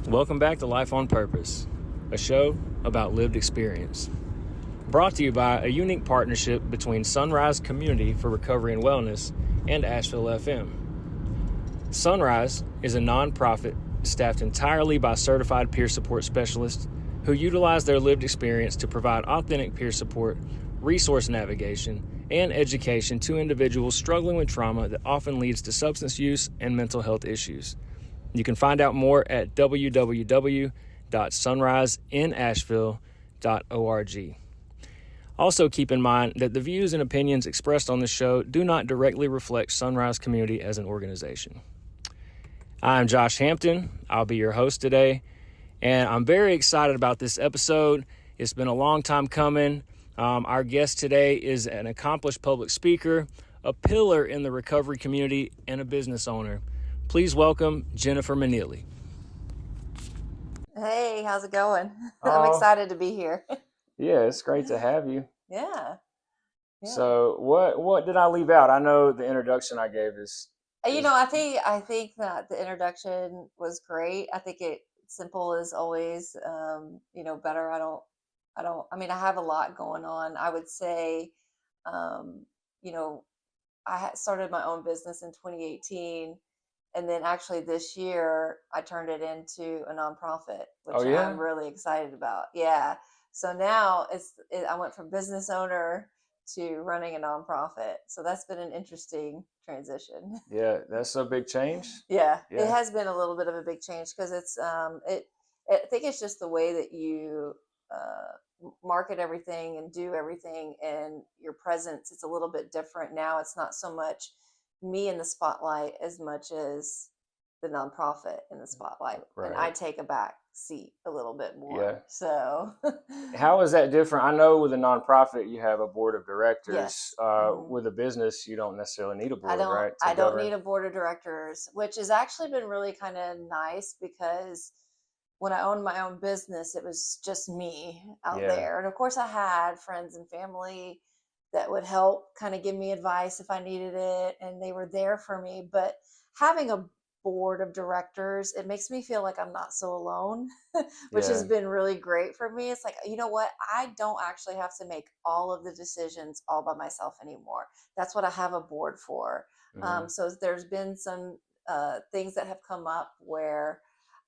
Welcome back to Life on Purpose, a show about lived experience. Brought to you by a unique partnership between Sunrise Community for Recovery and Wellness and Asheville FM. Sunrise is a nonprofit staffed entirely by certified peer support specialists who utilize their lived experience to provide authentic peer support, resource navigation, and education to individuals struggling with trauma that often leads to substance use and mental health issues. You can find out more at www.sunriseinasheville.org. Also, keep in mind that the views and opinions expressed on the show do not directly reflect Sunrise Community as an organization. I'm Josh Hampton. I'll be your host today, and I'm very excited about this episode. It's been a long time coming. Our guest today is an accomplished public speaker, a pillar in the recovery community, and a business owner. Please welcome Jennifer Maneely. Hey, how's it going? I'm excited to be here. Yeah, it's great to have you. Yeah. So what did I leave out? I know the introduction I gave is I think that the introduction was great. I think it simple is always better. I have a lot going on. I would say I started my own business in 2018. And then actually this year, I turned it into a nonprofit, which I'm really excited about. Yeah. So now I went from business owner to running a nonprofit. So that's been an interesting transition. Yeah, that's a big change. Yeah, it has been a little bit of a big change because I think it's just the way that you market everything and do everything, and your presence. It's a little bit different now. It's not so much me in the spotlight as much as the nonprofit in the spotlight. Right. And I take a back seat a little bit more. Yeah. So how is that different? I know with a nonprofit, you have a board of directors. Yes. With a business, you don't necessarily need a board, right? I don't need a board of directors, which has actually been really kind of nice because when I owned my own business, it was just me out there. And of course I had friends and family that would help kind of give me advice if I needed it, and they were there for me. But having a board of directors, it makes me feel like I'm not so alone, which has been really great for me. It's like, you know what? I don't actually have to make all of the decisions all by myself anymore. That's what I have a board for. Mm-hmm. So there's been some things that have come up where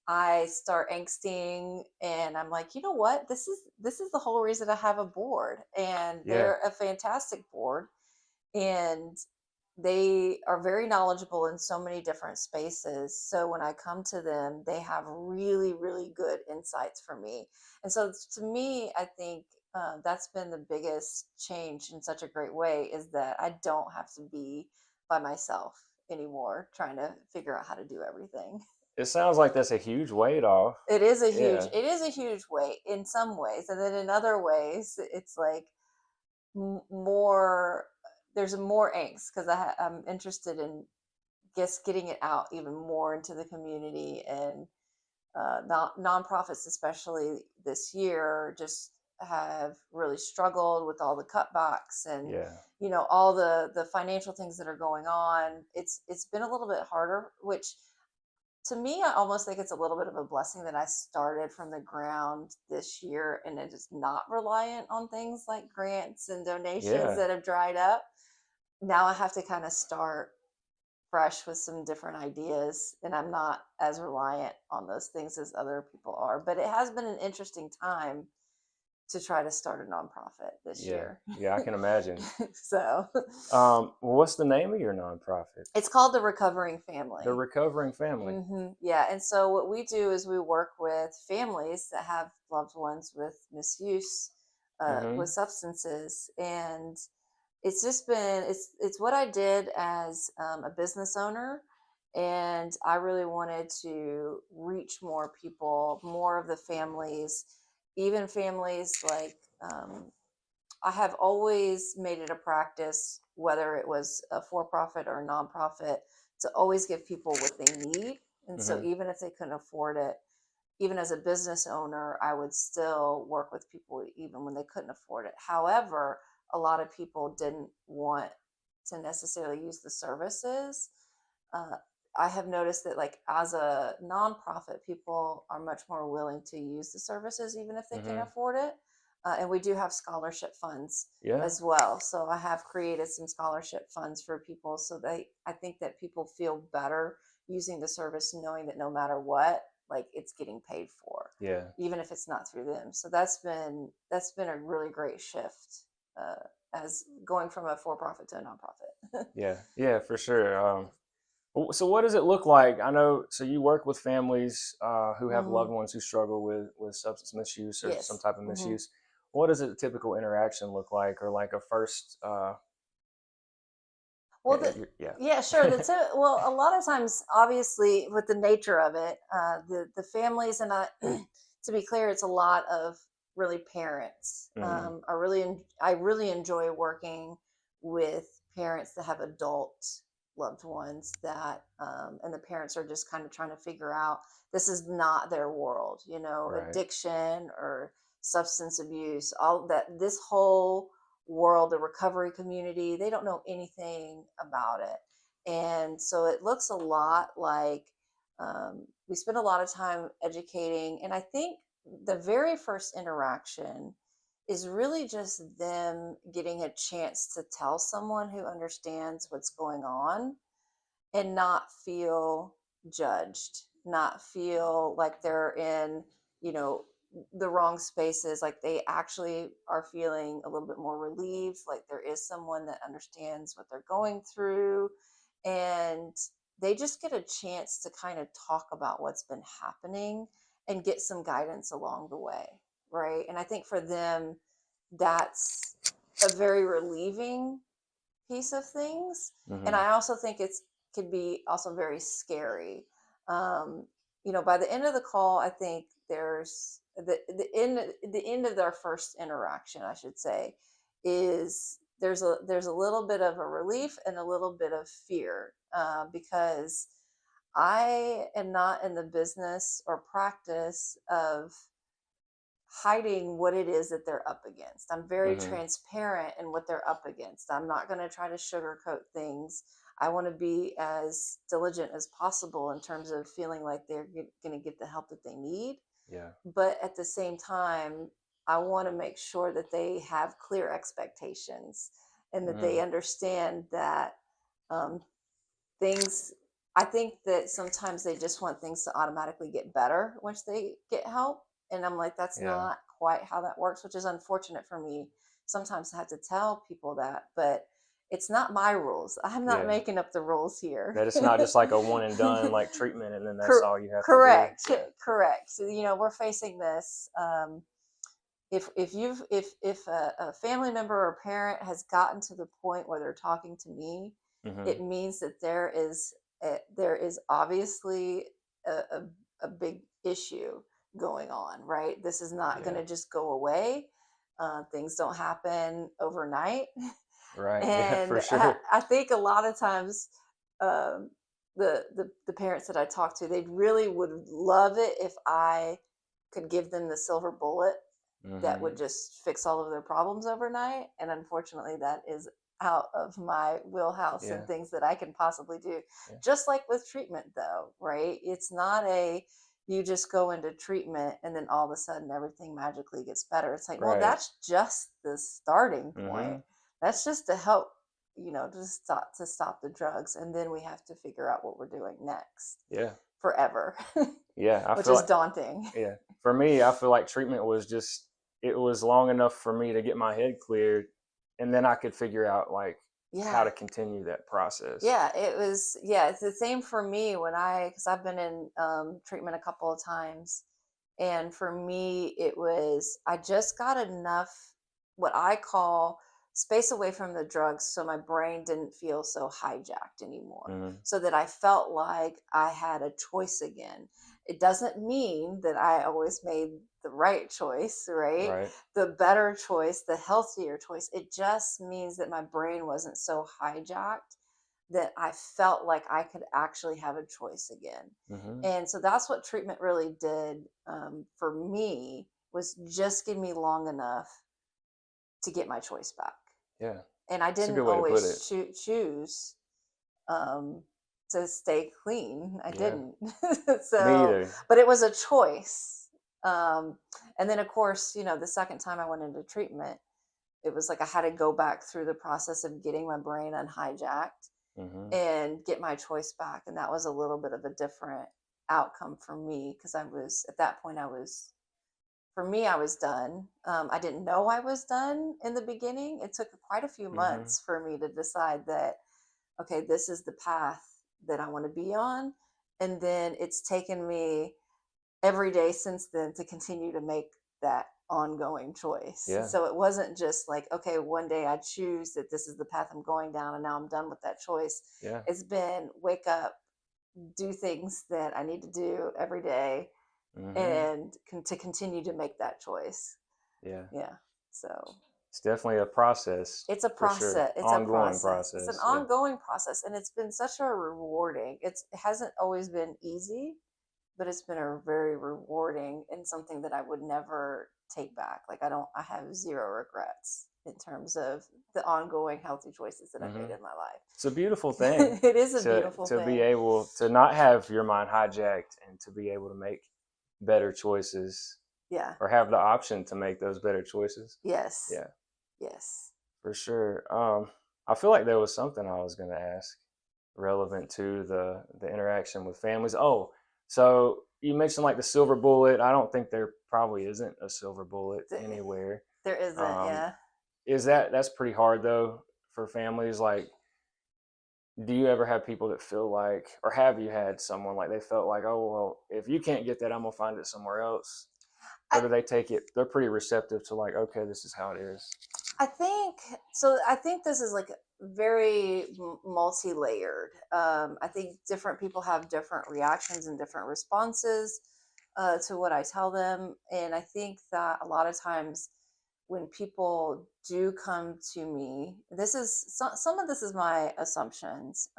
I start angsting, and I'm like, you know what? This is the whole reason I have a board, and they're a fantastic board, and they are very knowledgeable in so many different spaces. So when I come to them, they have really, really good insights for me. And so to me, I think that's been the biggest change in such a great way, is that I don't have to be by myself anymore trying to figure out how to do everything. It sounds like that's a huge weight off. It is a huge weight in some ways. And then in other ways, it's like there's more angst because I'm interested in just getting it out even more into the community. And nonprofits, especially this year, just have really struggled with all the cutbacks and all the financial things that are going on. It's been a little bit harder, which to me, I almost think it's a little bit of a blessing that I started from the ground this year, and it is not reliant on things like grants and donations that have dried up. Now I have to kind of start fresh with some different ideas, and I'm not as reliant on those things as other people are. But it has been an interesting time to try to start a nonprofit this year. Yeah, I can imagine. So, what's the name of your nonprofit? It's called The Recovering Family. The Recovering Family. Mm-hmm. Yeah, and so what we do is we work with families that have loved ones with misuse, with substances, and it's just been it's what I did as a business owner. And I really wanted to reach more people, more of the families, even families like I have always made it a practice, whether it was a for-profit or a nonprofit, to always give people what they need. And so even if they couldn't afford it, even as a business owner, I would still work with people even when they couldn't afford it. However, a lot of people didn't want to necessarily use the services. I have noticed that, like, as a nonprofit, people are much more willing to use the services, even if they can't Mm-hmm. afford it. And we do have scholarship funds Yeah. as well. So I have created some scholarship funds for people. So I think that people feel better using the service, knowing that no matter what, like, it's getting paid for, Yeah. even if it's not through them. So that's been a really great shift, as going from a for-profit to a nonprofit. Yeah. Yeah, for sure. So what does it look like? I know, so you work with families who have Hmm. loved ones who struggle with substance misuse or some Yes. type of Hmm. misuse. What does a typical interaction look like, or like a first? Well, Yeah. yeah, sure. Well, a lot of times, obviously, with the nature of it, the families, and to be clear, it's a lot of really parents. Mm-hmm. I really enjoy working with parents that have adult loved ones that, and the parents are just kind of trying to figure out, this is not their world, Right. addiction or substance abuse, all that, this whole world, the recovery community, they don't know anything about it. And so it looks a lot like, we spend a lot of time educating. And I think the very first interaction is really just them getting a chance to tell someone who understands what's going on and not feel judged, not feel like they're in, you know, the wrong spaces, like they actually are feeling a little bit more relieved, like there is someone that understands what they're going through. And they just get a chance to kind of talk about what's been happening and get some guidance along the way, right? And I think for them, that's a very relieving piece of things. And Mm-hmm. I also think it's could be also very scary. Um, by the end of the call, I think there's the end of their first interaction, I should say, is there's a little bit of a relief and a little bit of fear, because I am not in the business or practice of hiding what it is that they're up against. I'm very Mm-hmm. transparent in what they're up against. I'm not going to try to sugarcoat things. I want to be as diligent as possible in terms of feeling like they're going to get the help that they need. Yeah. But at the same time, I want to make sure that they have clear expectations and that they Mm-hmm. understand that, um, things, I think that sometimes they just want things to automatically get better once they get help. And I'm like, that's Yeah. not quite how that works, which is unfortunate for me. Sometimes I have to tell people that, but it's not my rules. I'm not Yeah. making up the rules here. That it's not just like a one and done like treatment, and then that's all you have to do. Correct. Yeah. Correct. So, we're facing this. If a family member or parent has gotten to the point where they're talking to me, Mm-hmm. it means that there is obviously a, a, a big issue going on, right? This is not going Yeah. to just go away. Things don't happen overnight. Right. Yeah, And for I, sure. I think a lot of times, um, the parents that I talk to, they really would love it if I could give them the silver bullet that Mm-hmm. would just fix all of their problems overnight. And unfortunately, that is out of my wheelhouse Yeah. and things that I can possibly do. Yeah. Just like with treatment, though, right? It's not you just go into treatment and then all of a sudden everything magically gets better. It's like, well, Right. that's just the starting Mm-hmm. point. That's just to help, to stop the drugs. And then we have to figure out what we're doing next Yeah. forever, Yeah. I which feel is like, daunting. yeah. For me, I feel like treatment was just, it was long enough for me to get my head cleared, and then I could figure out like how Yeah. to continue that process. Yeah, it's the same for me because I've been in, treatment a couple of times. And for me, I just got enough, what I call space away from the drugs, so my brain didn't feel so hijacked anymore, Mm-hmm. so that I felt like I had a choice again. It doesn't mean that I always made the right choice, right? Right. The better choice, the healthier choice. It just means that my brain wasn't so hijacked, that I felt like I could actually have a choice again. Mm-hmm. And so that's what treatment really did, for me, was just give me long enough to get my choice back. Yeah. And I It's a didn't good way to put it. always choose, um, to stay clean. I Yeah. didn't. Me So, either. but it was a choice. And then of course, you know, the second time I went into treatment, it was like I had to go back through the process of getting my brain unhijacked Mm-hmm. and get my choice back. And that was a little bit of a different outcome for me because I was at that point, for me, I was done. I didn't know I was done in the beginning. It took quite a few Mm-hmm. months for me to decide that, okay, this is the path that I want to be on. And then it's taken me every day since then to continue to make that ongoing choice. Yeah. So it wasn't just like, okay, one day I choose that this is the path I'm going down and now I'm done with that choice. Yeah. It's been wake up, do things that I need to do every day Mm-hmm. and to continue to make that choice. Yeah. Yeah. So It's definitely a process it's a for sure. process. It's a Ongoing process. It's an process. Yeah. ongoing process, and it's been such a rewarding. It hasn't always been easy, but it's been a very rewarding and something that I would never take back. Like I have zero regrets in terms of the ongoing healthy choices that I've made Mm-hmm. in my life. It's a beautiful thing It is a to beautiful be thing. able to not have your mind hijacked and to be able to make better choices Yeah. or have the option to make those better choices. Yes. Yeah, Yes. for sure. I feel like there was something I was going to ask relevant to the interaction with families. Oh, so you mentioned like the silver bullet. I don't think there probably isn't a silver bullet anywhere. There isn't. Um, Yeah. is that's pretty hard though for families? Like, do you ever have people that feel like, or have you had someone like they felt like, oh well, if you can't get that, I'm gonna find it somewhere else? Or I, do they take it? They're pretty receptive to like, okay, this is how it is. I think so. I think this is like very multi-layered. I think different people have different reactions and different responses to what I tell them, and I think that a lot of times when people do come to me, this is some of this is my assumptions.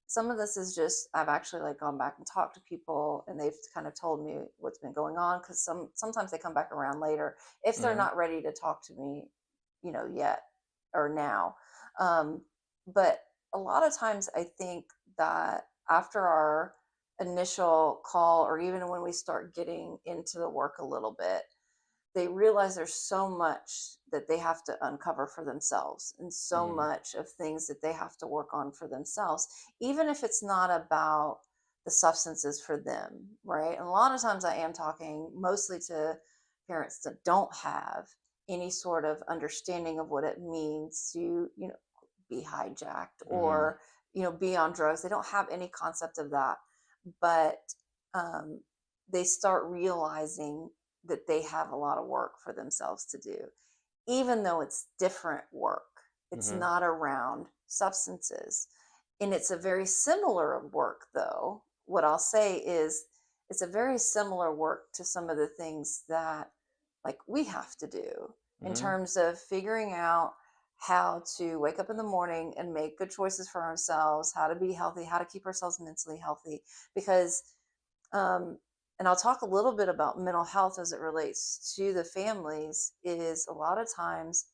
Some of this is just I've actually like gone back and talked to people, and they've kind of told me what's been going on because sometimes they come back around later if they're Mm-hmm. not ready to talk to me, you know, yet or now. Um, but a lot of times I think that after our initial call, or even when we start getting into the work a little bit, they realize there's so much that they have to uncover for themselves and so Mm-hmm. much of things that they have to work on for themselves, even if it's not about the substances for them, right? And a lot of times I am talking mostly to parents that don't have any sort of understanding of what it means to, you know, be hijacked Mm-hmm. or, you know, be on drugs. They don't have any concept of that. But um, they start realizing that they have a lot of work for themselves to do, even though it's different work. It's Mm-hmm. not around substances. And it's a very similar work, though. What I'll say is it's a very similar work to some of the things that like we have to do in Mm-hmm. terms of figuring out how to wake up in the morning and make good choices for ourselves, how to be healthy, how to keep ourselves mentally healthy. Because um, and I'll talk a little bit about mental health as it relates to the families, is a lot of times,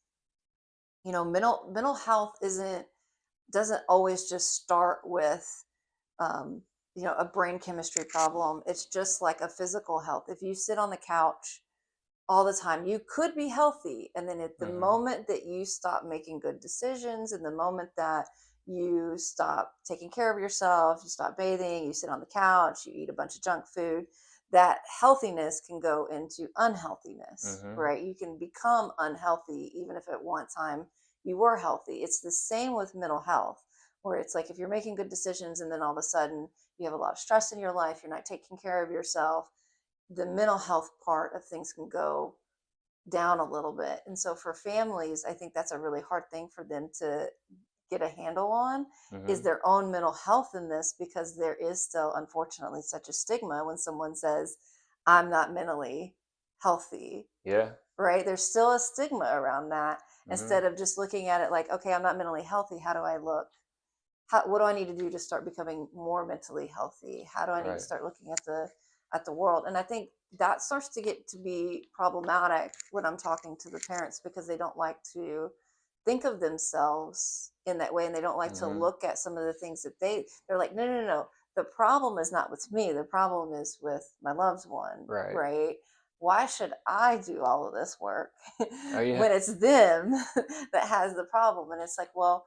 you know, mental health doesn't always just start with um, you know, a brain chemistry problem. It's just like a physical health. If you sit on the couch all the time, you could be healthy, and then at the Mm-hmm. moment that you stop making good decisions, and the moment that you stop taking care of yourself, you stop bathing, you sit on the couch, you eat a bunch of junk food, that healthiness can go into unhealthiness, Mm-hmm. right? You can become unhealthy even if at one time you were healthy. It's the same with mental health, where it's like if you're making good decisions and then all of a sudden you have a lot of stress in your life, you're not taking care of yourself, the mental health part of things can go down a little bit. And so for families, I think that's a really hard thing for them to get a handle on, is Mm-hmm. their own mental health in this, because there is still unfortunately such a stigma when someone says I'm not mentally healthy, Yeah. right? There's still a stigma around that, Mm-hmm. instead of just looking at it like, okay, I'm not mentally healthy, how do I look? What do I need to do to start becoming more mentally healthy? How do I need to Right. start looking at the world? And I think that starts to get to be problematic when I'm talking to the parents, because they don't like to think of themselves in that way, and they don't like to look at some of the things that they're like, no, no, no. The problem is not with me. The problem is with my loved one, Right. right? Why should I do all of this work Oh yeah. when it's them that has the problem? And it's like, well,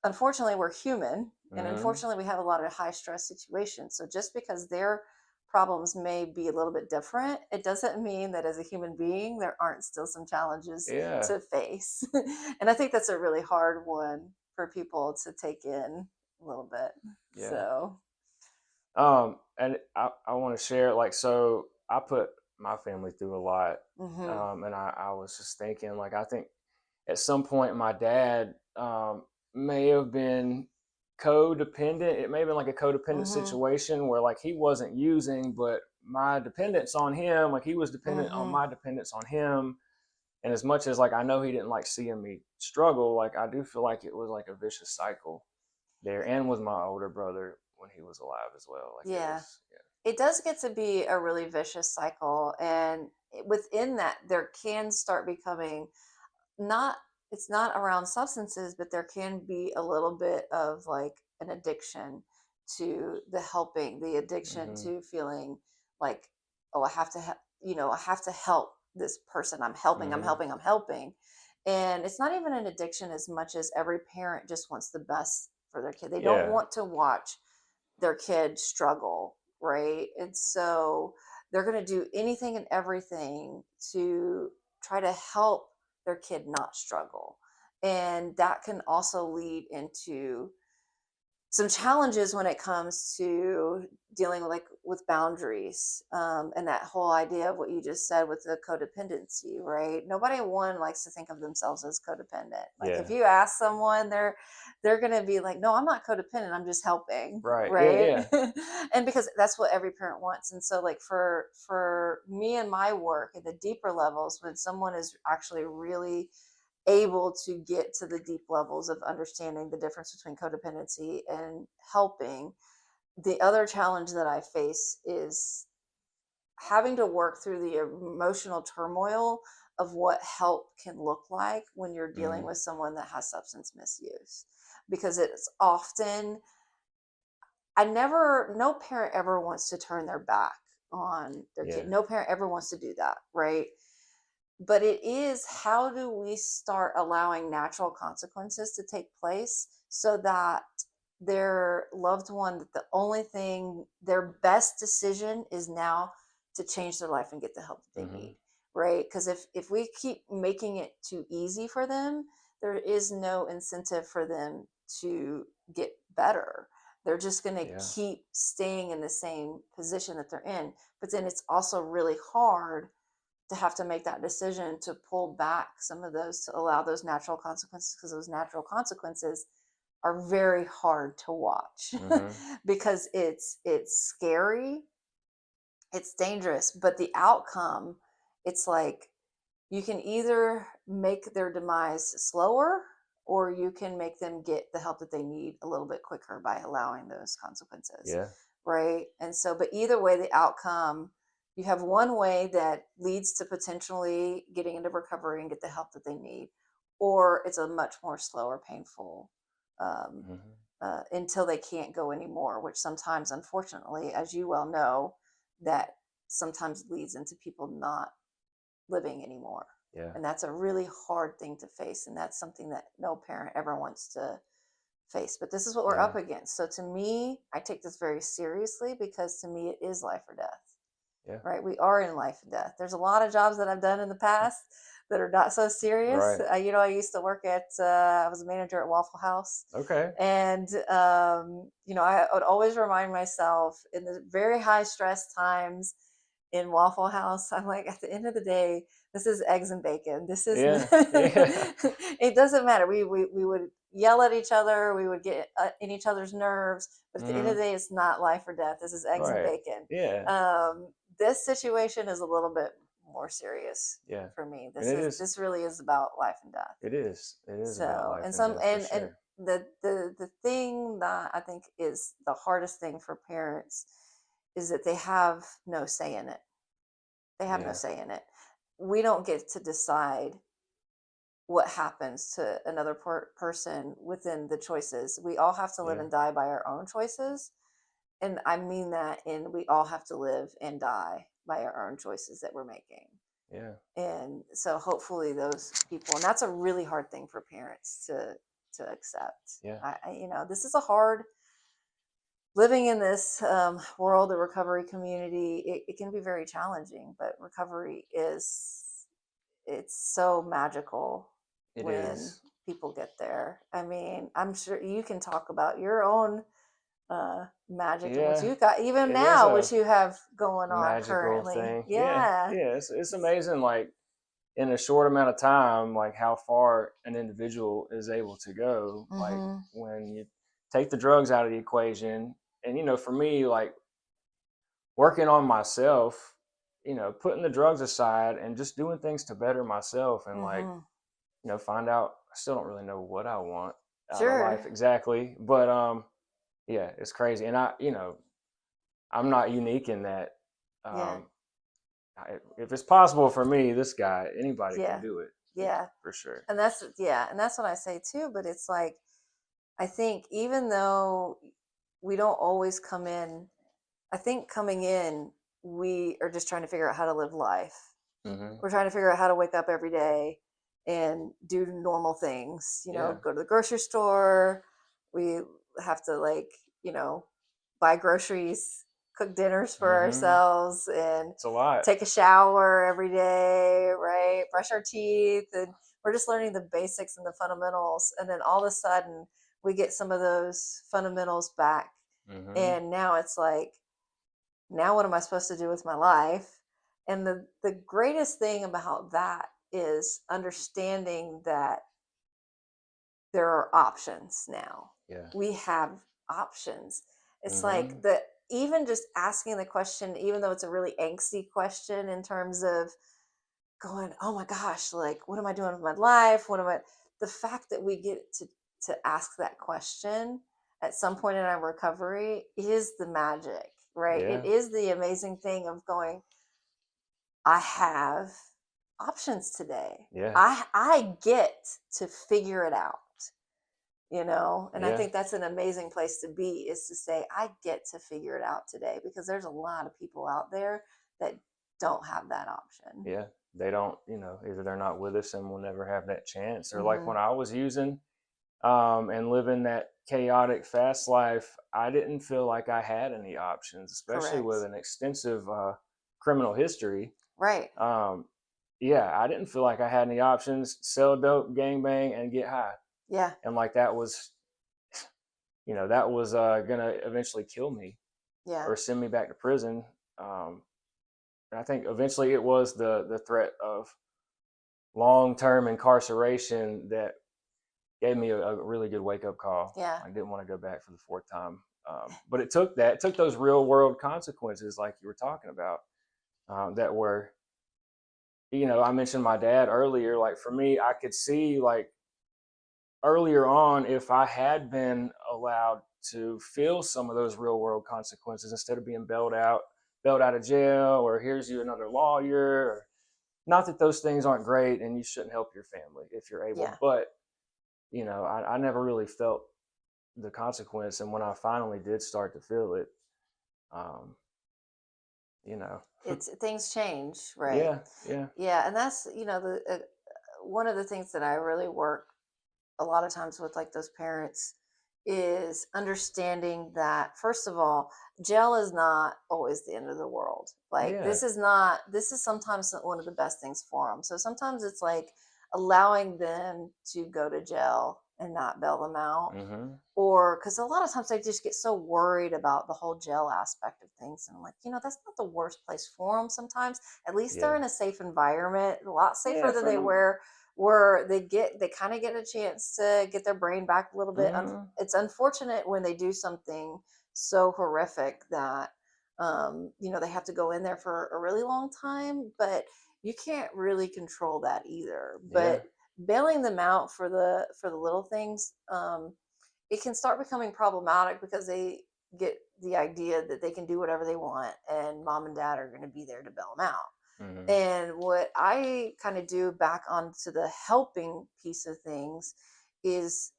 unfortunately, we're human, and unfortunately, we have a lot of high stress situations. So just because their problems may be a little bit different, it doesn't mean that as a human being, there aren't still some challenges Yeah. to face. And I think that's a really hard one for people to take in a little bit. Yeah. So, and I want to share, like, so I put my family through a lot. And I was just thinking, like, I think at some point my dad may have been codependent. It may have been like a codependent situation where, like, he wasn't using, but my dependence on him, like, he was dependent on my dependence on him. And as much as, like, I know he didn't like seeing me struggle, like, I do feel like it was like a vicious cycle there, and with my older brother when he was alive as well. Like, yeah. It does get to be a really vicious cycle. And within that, there can start becoming not, it's not around substances, but there can be a little bit of like an addiction to the helping, the addiction to feeling like, oh, I have to I have to help this person. I'm helping, I'm helping, I'm helping. And it's not even an addiction as much as every parent just wants the best for their kid. They don't want to watch their kid struggle, right? And so they're going to do anything and everything to try to help their kid not struggle. And that can also lead into some challenges when it comes to dealing with boundaries, and that whole idea of what you just said with the codependency, right? Nobody one likes to think of themselves as codependent. Like if you ask someone, they're gonna be like, no, I'm not codependent, I'm just helping, right? And because that's what every parent wants. And so like for me and my work at the deeper levels, when someone is actually really able to get to the deep levels of understanding the difference between codependency and helping, the other challenge that I face is having to work through the emotional turmoil of what help can look like when you're dealing with someone that has substance misuse. Because it's often, no parent ever wants to turn their back on their kid. No parent ever wants to do that, right? But it is, how do we start allowing natural consequences to take place so that their loved one, that the only thing, their best decision is now to change their life and get the help that they need, right? Because if we keep making it too easy for them, there is no incentive for them to get better. They're just going to keep staying in the same position that they're in. But then it's also really hard to have to make that decision to pull back some of those, to allow those natural consequences, because those natural consequences are very hard to watch because it's scary, it's dangerous, but the outcome, it's like you can either make their demise slower or you can make them get the help that they need a little bit quicker by allowing those consequences. Right. And so, but either way, the outcome, you have one way that leads to potentially getting into recovery and get the help that they need, or it's a much more slower, painful, until they can't go anymore, which sometimes, unfortunately, as you well know, that sometimes leads into people not living anymore. And that's a really hard thing to face. And that's something that no parent ever wants to face. But this is what we're up against. So to me, I take this very seriously, because to me, it is life or death. Right? We are in life and death. There's a lot of jobs that I've done in the past that are not so serious. I used to work at, I was a manager at Waffle House. And, I would always remind myself in the very high stress times in Waffle House, I'm like, at the end of the day, this is eggs and bacon. This is, it doesn't matter. We would yell at each other. We would get in each other's nerves. But at the end of the day, it's not life or death. This is eggs and bacon. This situation is a little bit more serious for me. This really is about life and death. It is So, about life and death, and the thing that I think is the hardest thing for parents is that they have no say in it. They have no say in it. We don't get to decide what happens to another person within the choices. We all have to live Yeah. and die by our own choices. And I mean that in we all have to live and die by our own choices that we're making. Yeah. And so hopefully those people, and that's a really hard thing for parents to accept. Yeah. This is a hard living in this world, the recovery community. It can be very challenging, but recovery it's so magical It when is. people get there. I mean, I'm sure you can talk about your own magic and what Yeah. you got even It is now, a what you have going on magical currently. thing. Yeah. Yeah. Yeah. It's amazing. Like in a short amount of time, like how far an individual is able to go. Like Mm-hmm. when you take the drugs out of the equation, and for me, like working on myself, putting the drugs aside and just doing things to better myself and like, Mm-hmm. find out I still don't really know what I want out of Sure. life exactly. But yeah, it's crazy. And I'm not unique in that. Yeah. Um if it's possible for me, this guy, anybody can Yeah. do it. Yeah. For sure. And that's what I say too. But it's like, I think even though we don't always come in, I think coming in, we are just trying to figure out how to live life. Hmm. We're trying to figure out how to wake up every day and do normal things, Yeah. go to the grocery store. We have to buy groceries, cook dinners for Hmm. ourselves, and It's a lot. take a shower every day, right? Brush our teeth. And we're just learning the basics and the fundamentals. And then all of a sudden we get some of those fundamentals back. Hmm. And now it's like, now what am I supposed to do with my life? And the greatest thing about that is understanding that there are options now. Yeah. We have options. It's Hmm. like the even just asking the question, even though it's a really angsty question in terms of going, oh my gosh, like what am I doing with my life? What am I the fact that we get to ask that question at some point in our recovery is the magic, right? It Yeah. is the amazing thing of going, I have options today. Yeah. I get to figure it out, and I Yeah. think that's an amazing place to be, is to say, I get to figure it out today, because there's a lot of people out there that don't have that option. Yeah. They don't, either they're not with us and we'll never have that chance. Or like Hmm. when I was using and living that chaotic fast life, I didn't feel like I had any options, especially with Correct. an extensive criminal history. Right. Um, yeah, I didn't feel like I had any options. Sell dope, gang bang, and get high. Yeah. And like that was gonna eventually kill me Yeah. or send me back to prison. Um, and I think eventually it was the threat of long term incarceration that gave me a really good wake up call. Yeah. I didn't want to go back for the fourth time. But it took those real world consequences, like you were talking about, that were, I mentioned my dad earlier. Like for me, I could see like earlier on, if I had been allowed to feel some of those real world consequences instead of being bailed out of jail, or here's you another lawyer. Or, not that those things aren't great and you shouldn't help your family if you're able, Yeah. but I never really felt the consequence. And when I finally did start to feel it, um, you know, It's things change, right? yeah, yeah, Yeah, and that's the one of the things that I really work a lot of times with, like, those parents, is understanding that, first of all, jail is not always the end of the world. Like, yeah, this is sometimes one of the best things for them. So sometimes it's like allowing them to go to jail and not bail them out. mm-hmm, Or because a lot of times they just get so worried about the whole jail aspect of things. And I'm like, that's not the worst place for them sometimes. At least they're yeah, in a safe environment, a lot safer yeah, than for they them, were, where they kind of get a chance to get their brain back a little bit. mm-hmm, It's unfortunate when they do something so horrific that they have to go in there for a really long time, but you can't really control that either. yeah, But bailing them out for the little things, it can start becoming problematic because they get the idea that they can do whatever they want and mom and dad are going to be there to bail them out. Mm-hmm. And what I kind of do back onto the helping piece of things is,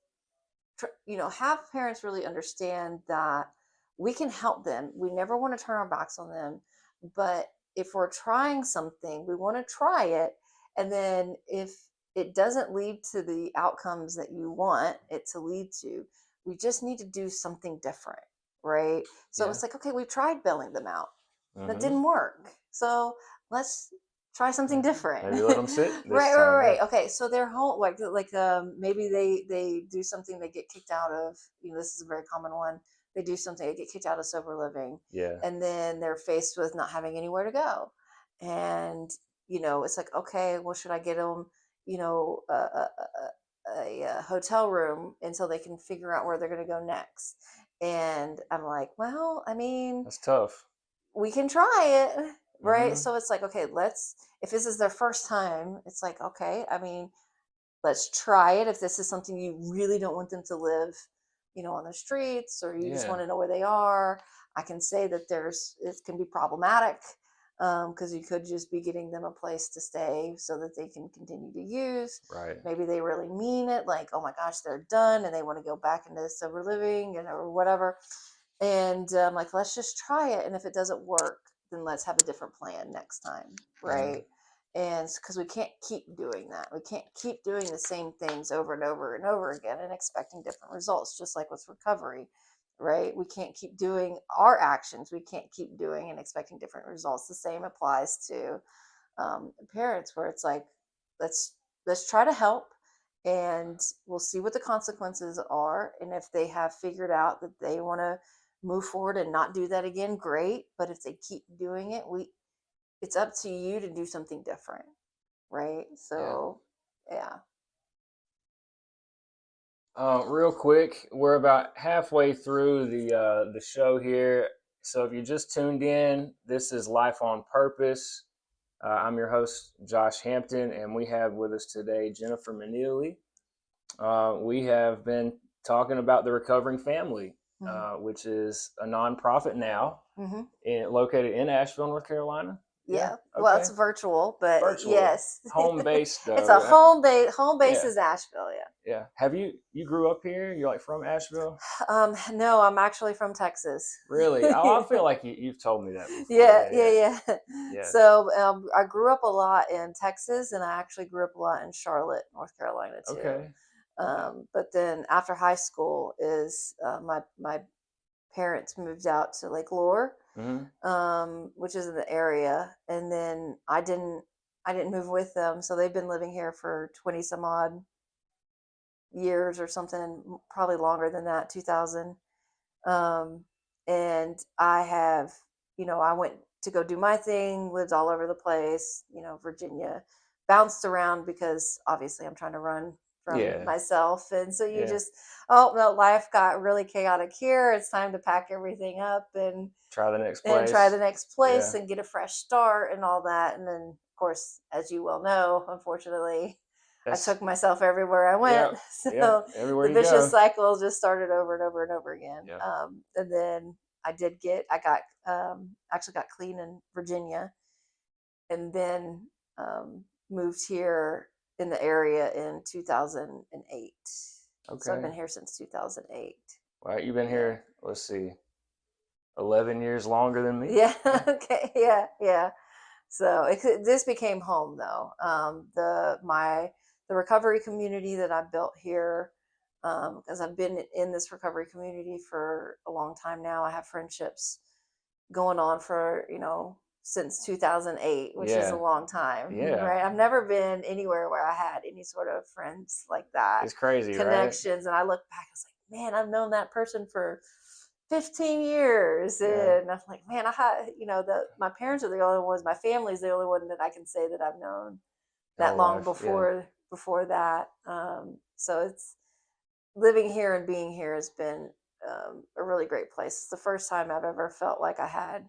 have parents really understand that we can help them. We never want to turn our backs on them. But if we're trying something, we want to try it. And then if it doesn't lead to the outcomes that you want it to lead to, we just need to do something different. Right. So Yeah. it's like, okay, we tried bailing them out. That Mm-hmm. didn't work. So let's try something different. Maybe let them sit this Right, time. right. Yeah. Okay, so they're home, like maybe they do something, they get kicked out of, this is a very common one. They do something, they get kicked out of sober living, Yeah. and then they're faced with not having anywhere to go, and it's like, okay, well, should I get them, a hotel room until they can figure out where they're going to go next? And I'm like, well, I mean, That's tough. we can try it, right? Mm-hmm. So it's like, okay, if this is their first time, it's like, okay, I mean, let's try it. If this is something you really don't want them to live, on the streets, or you just Yeah. want to know where they are, I can say that it can be problematic, because you could just be getting them a place to stay so that they can continue to use. Right. Maybe they really mean it, like, oh my gosh, they're done and they want to go back into sober living, or whatever. And like, let's just try it. And if it doesn't work, then let's have a different plan next time. Right. And because we can't keep doing that. We can't keep doing the same things over and over and over again and expecting different results, just like with recovery. Right. We can't keep doing our actions. We can't keep doing and expecting different results. The same applies to parents, where it's like, let's try to help, and we'll see what the consequences are. And if they have figured out that they want to move forward and not do that again, great. But if they keep doing it, it's up to you to do something different, right? So yeah. Real quick, we're about halfway through the show here. So if you just tuned in, this is Life on Purpose. I'm your host, Josh Hampton, and we have with us today Jenn Maneely. We have been talking about the Recovering Family, which is a nonprofit now, located in Asheville, North Carolina. Yeah. Well, it's virtual, but virtual. Yes. Home based though. It's a home base. Home base is Asheville. Yeah. Yeah. Have you grew up here? You're like from Asheville? No, I'm actually from Texas. Really? Oh, I feel like you've told me that before. Yeah. So I grew up a lot in Texas, and I actually grew up a lot in Charlotte, North Carolina too. Okay. But then after high school is my parents moved out to Lake Lure, which is in the area, and then I didn't move with them, so they've been living here for 20 some odd years or something, probably longer than that, 2000. And I have, I went to go do my thing, lived all over the place, Virginia, bounced around because obviously I'm trying to run from myself. And so you just, oh no, life got really chaotic here. It's time to pack everything up and try the next place and get a fresh start and all that. And then of course, as you well know, unfortunately, I took myself everywhere I went. So everywhere the vicious cycle just started over and over and over again. And then I actually got clean in Virginia, and then moved here in the area in 2008. Okay. So I've been here since 2008. Wow, you've been here, let's see, 11 years longer than me? Yeah. Okay. Yeah. So this became home, though. The recovery community that I built here, because I've been in this recovery community for a long time now. I have friendships going on for, since 2008, which is a long time. Right. I've never been anywhere where I had any sort of friends like that. It's crazy, connections. Right? And I look back, I was like, man, I've known that person for 15 years. And I'm like, man, I had, my parents are the only ones, my family's the only one that I can say that I've known that long before that. So it's living here and being here has been a really great place. It's the first time I've ever felt like I had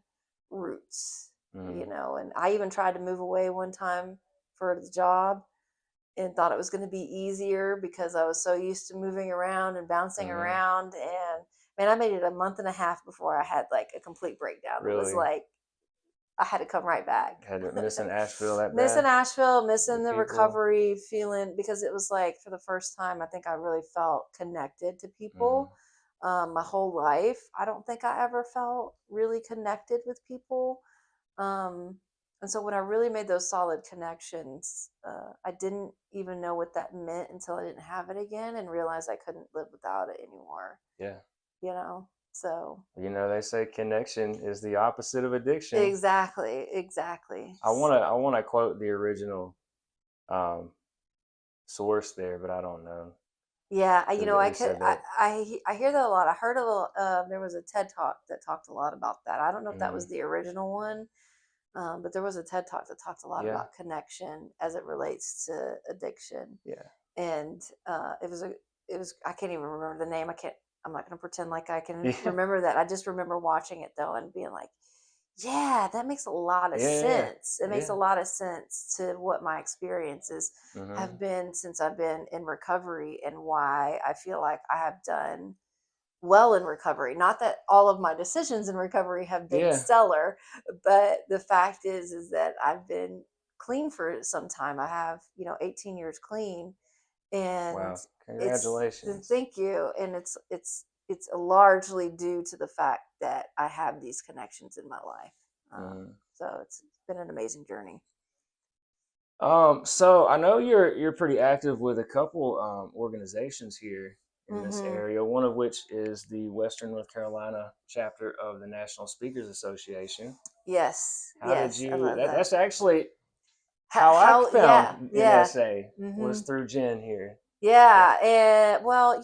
roots, and I even tried to move away one time for the job and thought it was going to be easier because I was so used to moving around and bouncing around. And man, I made it a month and a half before I had like a complete breakdown. Really? It was like, I had to come right back. Missing Asheville that Missing bad? Asheville, missing the People? recovery feeling, because it was like for the first time, I think I really felt connected to Mm-hmm. people. My whole life, I don't think I ever felt really connected with people. Um, and so when I really made those solid connections, I didn't even know what that meant until I didn't have it again and realized I couldn't live without it anymore. Yeah. So They say connection is the opposite of addiction. exactly. I wanna quote the original um, source there, but I don't know Yeah, I who could, said that. I hear that a lot. I heard there was a TED talk that talked a lot about that. I don't know if that Mm-hmm. was the original one, but there was a TED talk that talked a lot Yeah. about connection as it relates to addiction. Yeah. And it was, I can't even remember the name. I'm not going to pretend like I can Yeah. remember that. I just remember watching it though and being like, yeah, that makes a lot of Yeah. sense. It makes a Yeah. lot of sense to what my experiences Mm-hmm. have been since I've been in recovery, and why I feel like I have done well in recovery. Not that all of my decisions in recovery have been Yeah. stellar, but the fact is that I've been clean for some time. I have, 18 years clean, and Wow. it's Congratulations. thank you, and it's largely due to the fact that I have these connections in my life. Mm-hmm. So it's been an amazing journey. So I know you're pretty active with a couple organizations here in this Hmm. area. One of which is the Western North Carolina chapter of the National Speakers Association. Yes, How did yes, I you? love that. That's actually how I Yeah, found yeah. NSA Hmm. was through Jen here. Yeah. Yeah, and well,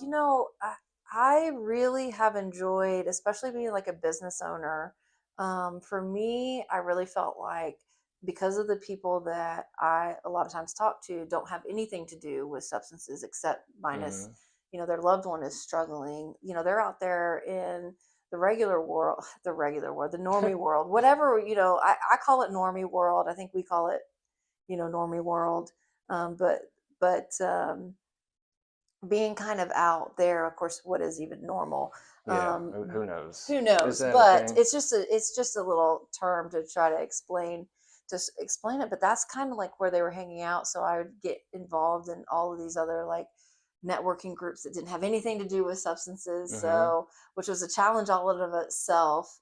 I really have enjoyed, especially being like a business owner. For me, I really felt like because of the people that I a lot of times talk to don't have anything to do with substances except minus, Mm-hmm. their loved one is struggling. They're out there in the regular world, the normie world, whatever, I call it normie world. I think we call it, normie world. But being kind of out there, of course, what is even normal? Yeah. um Who knows? who Is knows? that a But thing? it's just a little term to try to explain it. But that's kind of like where they were hanging out, so I would get involved in all of these other like networking groups that didn't have anything to do with substances, Mm-hmm. so which was a challenge all in of itself.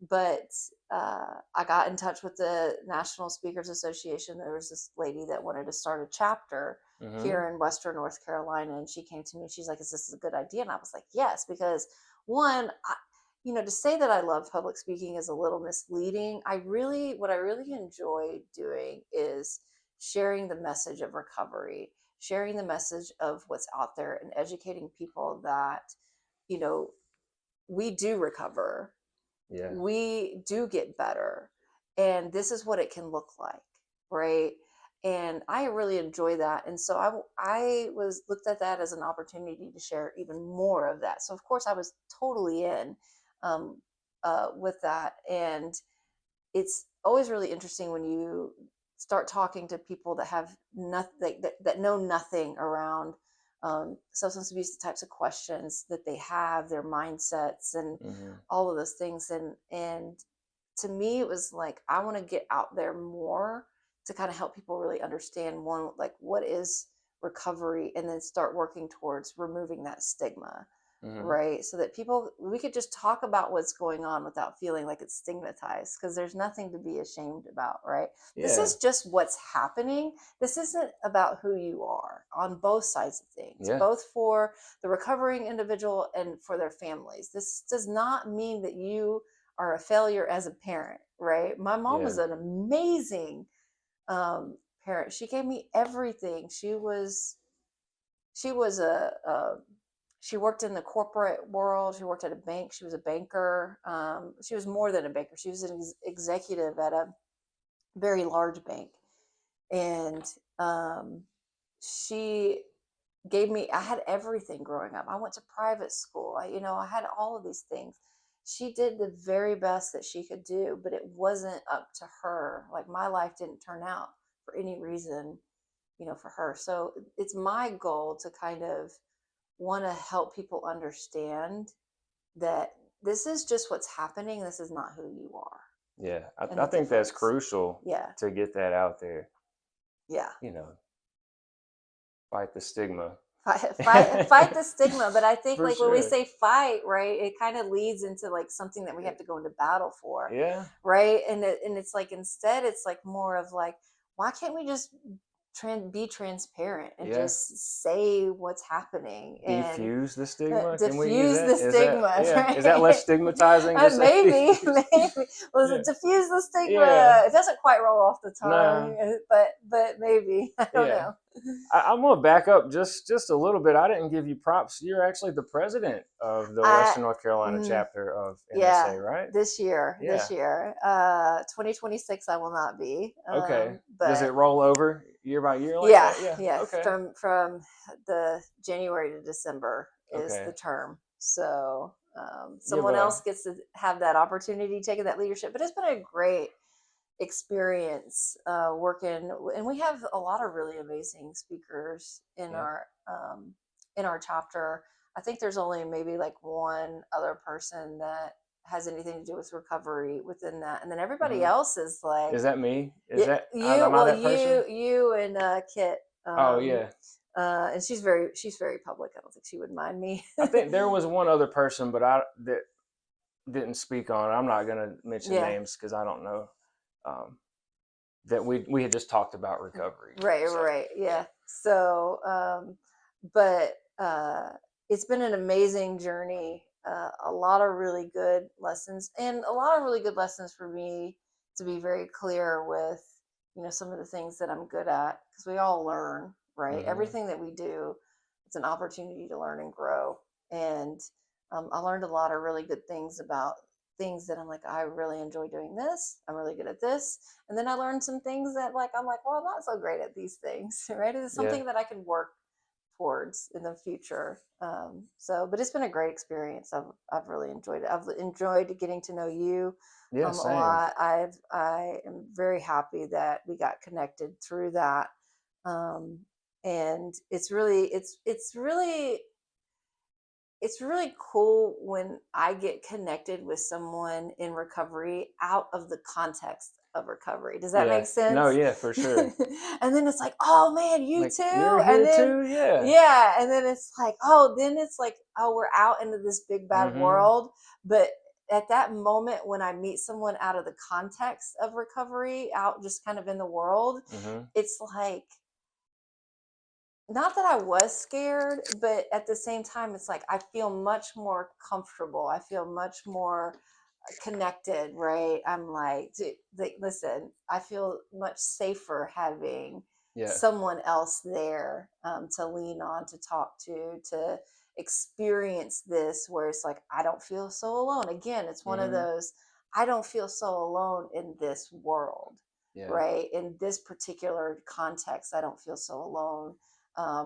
But I got in touch with the National Speakers Association. There was this lady that wanted to start a chapter Mm-hmm. here in Western North Carolina, and she came to me. She's like, "Is this a good idea?" And I was like, "Yes," because one, to say that I love public speaking is a little misleading. What I really enjoy doing is sharing the message of recovery, sharing the message of what's out there, and educating people that, you know, we do recover, Yeah. we do get better, and this is what it can look like, right? And I really enjoy that, and so I was looked at that as an opportunity to share even more of that. So of course I was totally in, um, with that. And it's always really interesting when you start talking to people that have nothing, that know nothing around substance abuse, the types of questions that they have, their mindsets, and Mm-hmm. all of those things. And to me, it was like I want to get out there more to kind of help people really understand, one, like what is recovery, and then start working towards removing that stigma, Mm-hmm. right? So that we could just talk about what's going on without feeling like it's stigmatized, because there's nothing to be ashamed about, right? This Yeah. is just what's happening. This isn't about who you are, on both sides of things, Yeah. both for the recovering individual and for their families. This does not mean that you are a failure as a parent, right? My mom Yeah. was an amazing parent. She gave me everything. She was she worked in the corporate world. She worked at a bank. She was a banker. She was more than a banker. She was an executive at a very large bank. And she gave me, I had everything growing up. I went to private school. I had all of these things. She did the very best that she could do, but it wasn't up to her. Like my life didn't turn out for any reason, for her. So it's my goal to kind of want to help people understand that this is just what's happening. This is not who you are. Yeah. and I the think that's difference. crucial Yeah. to get that out there. Yeah. You know, fight the stigma. Fight the stigma. But I think For like when we sure. say fight, right, it kind of leads into like something that we have to go into battle for, Yeah. right? And it's like instead it's like more of like, why can't we just be transparent and Yeah. just say what's happening and Defuse the stigma. Can we use diffuse the that? stigma, Is that less right? stigmatizing to say Maybe, defuse? maybe. Was Yeah. it diffuse the Yeah. stigma? It doesn't quite roll off the Nah. tongue, but maybe. I don't Yeah. know. I'm gonna back up just a little bit. I didn't give you props. You're actually the president of the I Western North Carolina mm, chapter of yeah, NSA, right? this year, Yeah. 2026, I will not be. Okay. Does it But roll over year by year like yeah, that? Yeah. yeah, Okay. from the January to December is the Okay. term. So Give someone a else gets to have that opportunity, taking that leadership. But it's been a great experience working, and we have a lot of really amazing speakers yeah. in our chapter. I think there's only maybe like one other person that has anything to do with recovery within that, and then everybody hmm else is like, Is that me? Is yeah, that you, am I well, that person? you and Kit, Oh yeah. and she's very public. I don't think she would mind me. I think there was one other person, but I that didn't speak on it. I'm not gonna mention Yeah, names because I don't know. Um, that we had just talked about recovery. right, So right, yeah. yeah. So, but it's been an amazing journey. A lot of really good lessons, and a lot of really good lessons for me to be very clear with, some of the things that I'm good at, because we all learn, right? hmm Everything that we do, it's an opportunity to learn and grow. And I learned a lot of really good things about things that I'm like, I really enjoy doing this. I'm really good at this. And then I learned some things that like I'm like, well, I'm not so great at these things, right? It's Yeah. something that I can work towards in the future. But it's been a great experience. I've really enjoyed it. I've enjoyed getting to know you Yeah. a Same. lot. I am very happy that we got connected through that. Um, and it's really cool when I get connected with someone in recovery out of the context of recovery. Does that Yeah. make No. sense? Yeah. For sure. And then it's like, oh man, you Like too. you're And here then, too. Yeah. yeah. And then it's like, oh, we're out into this big bad hmm world. But at that moment, when I meet someone out of the context of recovery, out just kind of in the world, hmm it's like, not that I was scared, but at the same time, it's like I feel much more comfortable. I feel much more connected, right? I'm like, listen, I feel much safer having Yeah. someone else there to lean on, to talk to experience this, where it's like, I don't feel so alone. Again, it's one of hmm those, I don't feel so alone in this world, Yeah. right? In this particular context, I don't feel so alone.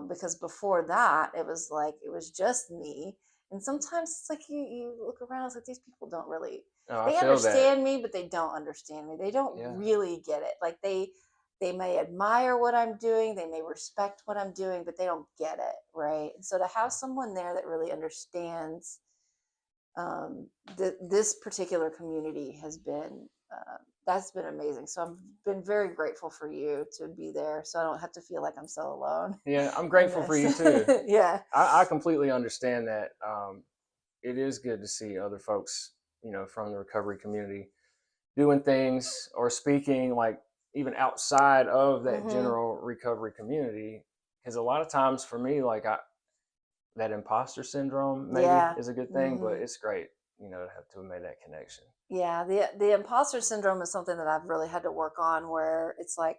Because before that, it was like, it was just me. And sometimes it's like you look around, it's like these people don't really, Oh, I they feel that. understand me, but they don't understand me. They don't Yeah. really get it. Like they may admire what I'm doing, they may respect what I'm doing, but they don't get it, right? And so to have someone there that really understands um, this particular community has been that's been amazing. So I've been very grateful for you to be there, so I don't have to feel like I'm so alone Yeah. I'm in grateful for this. you too. Yeah, I completely understand that. It is good to see other folks, from the recovery community doing things or speaking like even outside of that hmm, general recovery community. Because a lot of times for me, like that imposter syndrome maybe yeah, is a good thing, but hmm, it's great, to have made that connection. yeah. The imposter syndrome is something that I've really had to work on, where it's like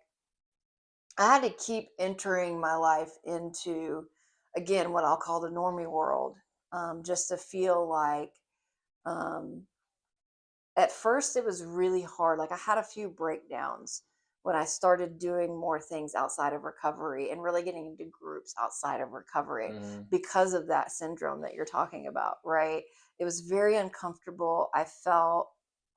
I had to keep entering my life into, again, what I'll call the normie world, just to feel like, um, at first it was really hard. Like I had a few breakdowns when I started doing more things outside of recovery and really getting into groups outside of recovery hmm because of that syndrome that you're talking about, right? It was very uncomfortable. I felt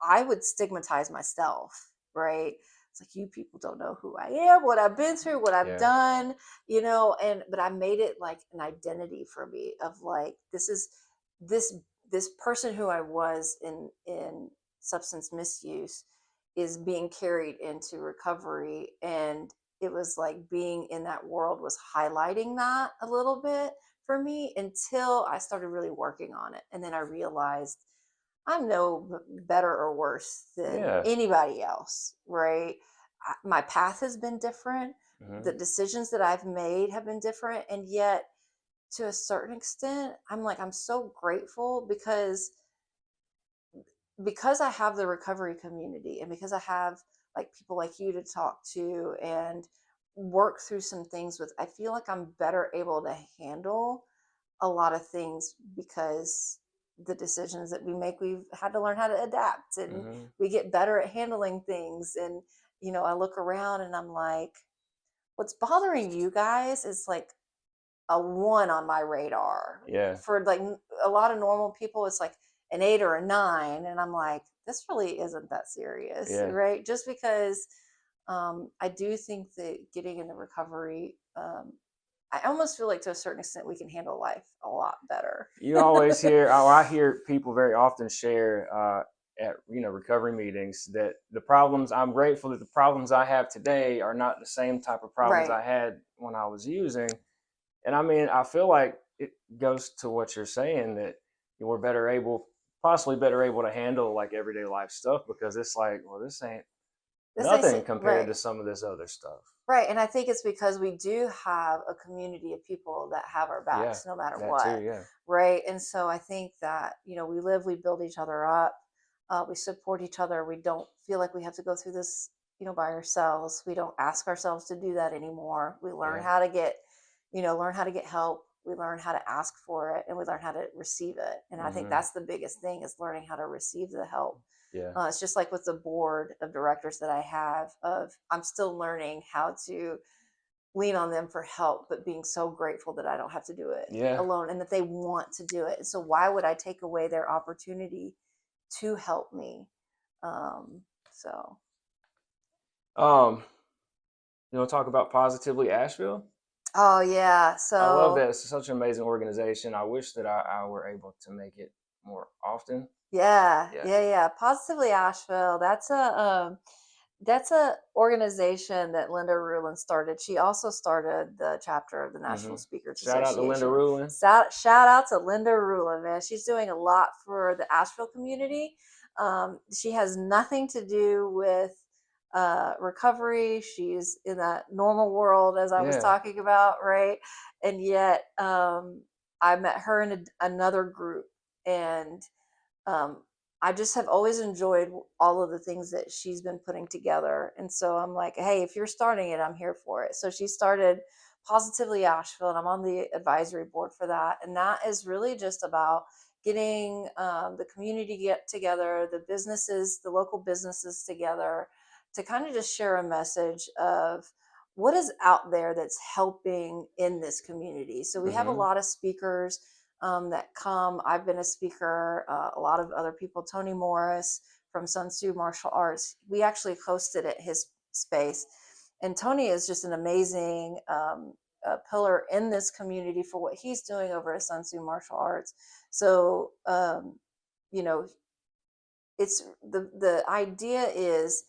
I would stigmatize myself, right? It's like, you people don't know who I am, what I've been through, what I've Yeah. done, but I made it like an identity for me of like, this this person who I was in substance misuse is being carried into recovery. And it was like being in that world was highlighting that a little bit for me until I started really working on it. And then I realized I'm no better or worse than Yeah. anybody else, right? My path has been different. The decisions that I've made have been different. And yet, to a certain extent, I'm so grateful because I have the recovery community and because I have like people like you to talk to and work through some things with. I feel like I'm better able to handle a lot of things because the decisions that we make, we've had to learn how to adapt, and we get better at handling things. And I look around and I'm like, what's bothering you guys is like a 1 on my radar. Yeah. For like a lot of normal people, it's like an 8 or a 9, and I'm like, this really isn't that serious, Yeah. right? Just because I do think that getting into recovery, I almost feel like to a certain extent we can handle life a lot better. You always hear, I hear people very often share at recovery meetings that the problems, I'm grateful that the problems I have today are not the same type of problems Right. I had when I was using. And I mean, I feel like it goes to what you're saying, that we're possibly better able to handle like everyday life stuff, because it's like, well, this ain't nothing compared to some of this other stuff. Right. And I think it's because we do have a community of people that have our backs no matter what. Too, yeah. Right. And so I think that, we build each other up. We support each other. We don't feel like we have to go through this, by ourselves. We don't ask ourselves to do that anymore. We learn how to get, help. We learn how to ask for it, and we learn how to receive it. And I think that's the biggest thing, is learning how to receive the help. Yeah. It's just like with the board of directors that I have, I'm still learning how to lean on them for help, but being so grateful that I don't have to do it alone, and that they want to do it. And so why would I take away their opportunity to help me? You want to talk about Positively Asheville? Oh yeah. So I love that. It's such an amazing organization. I wish that I were able to make it more often. Yeah. Positively Asheville. That's a organization that Linda Rulin started. She also started the chapter of the National Speakers Association. Shout out to Linda Rulin. Shout out to Linda Rulin, man. She's doing a lot for the Asheville community. She has nothing to do with recovery. She's in that normal world, as I was talking about, right? And yet I met her in another group, and I just have always enjoyed all of the things that she's been putting together. And so I'm like, hey, if you're starting it, I'm here for it. So she started Positively Asheville, and I'm on the advisory board for that. And that is really just about getting the community get together, the local businesses together, to kind of just share a message of what is out there that's helping in this community. So we have a lot of speakers that come. I've been a speaker, a lot of other people, Tony Morris from Sun Tzu Martial Arts. We actually hosted at his space. And Tony is just an amazing pillar in this community for what he's doing over at Sun Tzu Martial Arts. So, it's the idea is,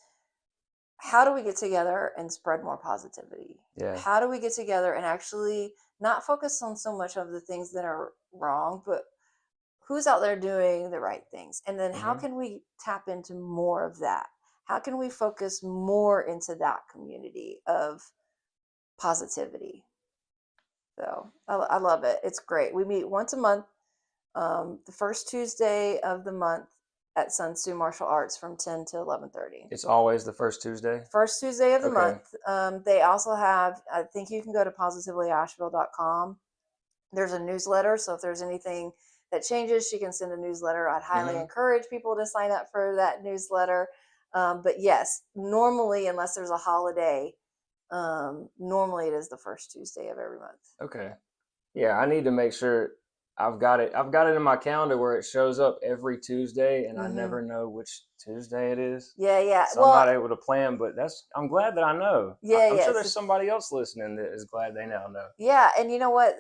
how do we get together and spread more positivity? Yeah. How do we get together and actually not focus on so much of the things that are wrong, but who's out there doing the right things? And then how can we tap into more of that? How can we focus more into that community of positivity? So I love it. It's great. We meet once a month, the first Tuesday of the month at Sun Tzu Martial Arts from 10 to 11:30. It's always the first Tuesday? First Tuesday of the month. They also have, I think you can go to positivelyasheville.com. There's a newsletter. So if there's anything that changes, she can send a newsletter. I'd highly encourage people to sign up for that newsletter. But yes, normally, unless there's a holiday, normally it is the first Tuesday of every month. Okay. Yeah, I need to make sure I've got it in my calendar where it shows up every Tuesday, and I never know which Tuesday it is. Yeah. So I'm not able to plan, but I'm glad that I know. I'm sure there's somebody else listening that is glad they now know. Yeah, and you know what?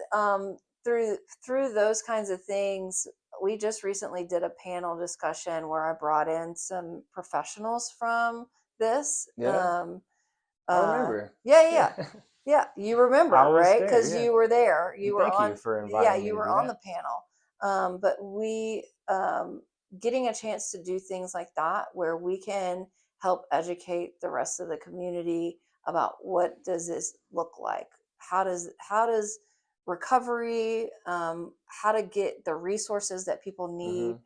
Through those kinds of things, we just recently did a panel discussion where I brought in some professionals from this. Yeah, I remember. Yeah, yeah, yeah. You remember, I was right? there. Because Yeah. you were there. You were Thank you on. for Yeah, inviting me you to were do on that. the panel. But we getting a chance to do things like that where we can help educate the rest of the community about what does this look like. How does recovery, how to get the resources that people need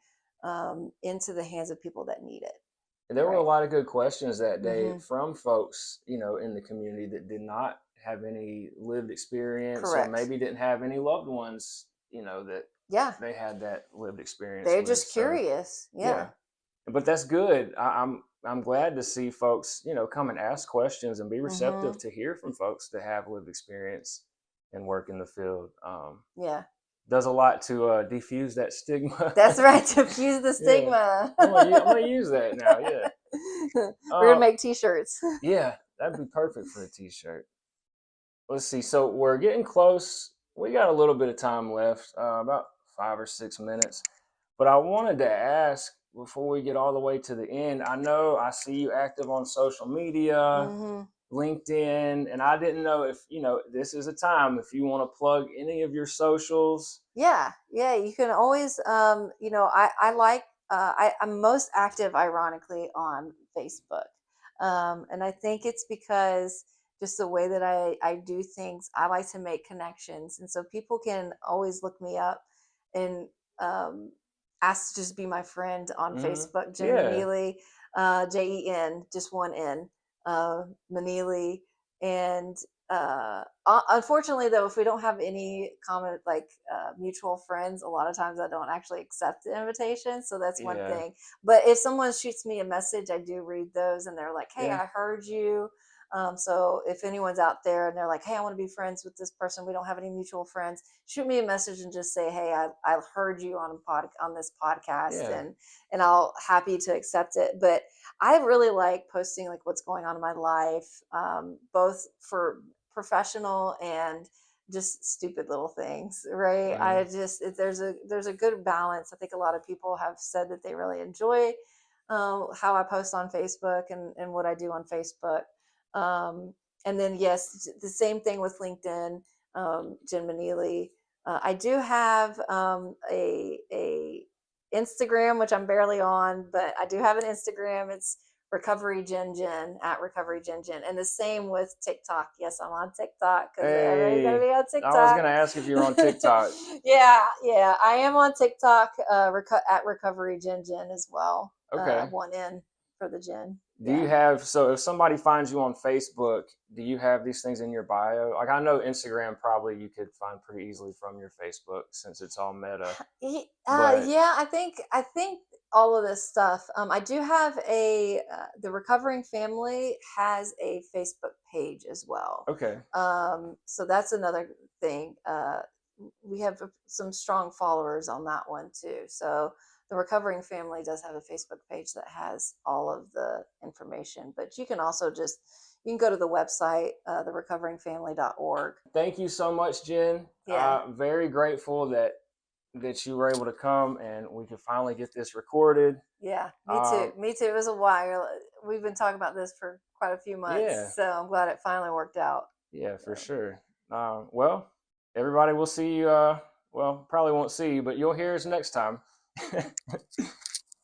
Hmm. into the hands of people that need it. And there were a Right. lot of good questions that day Mm-hmm. from folks, in the community that did not have any lived experience or Correct. maybe didn't have any loved ones, that Yeah. they had that lived experience They're with. just So curious. Yeah. yeah, but that's good. I'm glad to see folks, come and ask questions and be receptive Mm-hmm. to hear from folks that have lived experience and work in the field. Yeah. Does a lot to defuse that stigma. That's right. Diffuse the Yeah, stigma. I'm gonna use that now. Yeah. We're gonna Uh, make t-shirts. yeah, that'd be perfect for a t-shirt. Let's see. So we're getting close. We got a little bit of time left, about 5 or 6 minutes. But I wanted to ask before we get all the way to the end. I know I see you active on social media, Mm-hmm. LinkedIn, and I didn't know if this is a time if you want to plug any of your socials. Yeah, yeah. You can always, I like, I'm most active, ironically, on Facebook, and I think it's because just the way that I do things, I like to make connections, and so people can always look me up and um, ask to just be my friend on Hmm. Facebook. Jenn Yeah, Maneely, Jen, just one N, Maneely, and unfortunately though, if we don't have any common mutual friends, a lot of times I don't actually accept the invitation, so that's one yeah, thing. But if someone shoots me a message, I do read those, and they're like, hey, yeah, I heard you. So if anyone's out there and they're like, hey, I want to be friends with this person, we don't have any mutual friends, shoot me a message and just say, hey, I heard you on this podcast, yeah. and I'll happy to accept it. But I really like posting like what's going on in my life, both for professional and just stupid little things, right? Hmm. There's a good balance. I think a lot of people have said that they really enjoy how I post on Facebook and what I do on Facebook. um, and then yes, the same thing with LinkedIn. Jenn Maneely. I do have a Instagram, which I'm barely on, but I do have an Instagram. It's Recovery Jen Jen, at Recovery Jen Jen, and the same with TikTok. Yes, I'm on TikTok because everybody's gonna Hey, be on I was TikTok. gonna ask if you were on TikTok. Yeah, yeah, I am on TikTok, at Recovery Jen Jen as well. Okay. One in for the Jen. Do you Yeah. have, so if somebody finds you on Facebook, do you have these things in your bio? Like I know Instagram probably you could find pretty easily from your Facebook since it's all meta. But Yeah, I think all of this stuff. I do have the Recovering Family has a Facebook page as well. okay. So that's another thing. We have some strong followers on that one too. So the Recovering Family does have a Facebook page that has all of the information, but you can also you can go to the website, therecoveringfamily.org. Thank you so much, Jen. Yeah. Very grateful that you were able to come and we could finally get this recorded. Yeah, me too. Um, Me too. It was a while. We've been talking about this for quite a few yeah, months, so I'm glad it finally worked out. yeah, for So, sure. Well, everybody, we'll see you. Well, probably won't see you, but you'll hear us next time.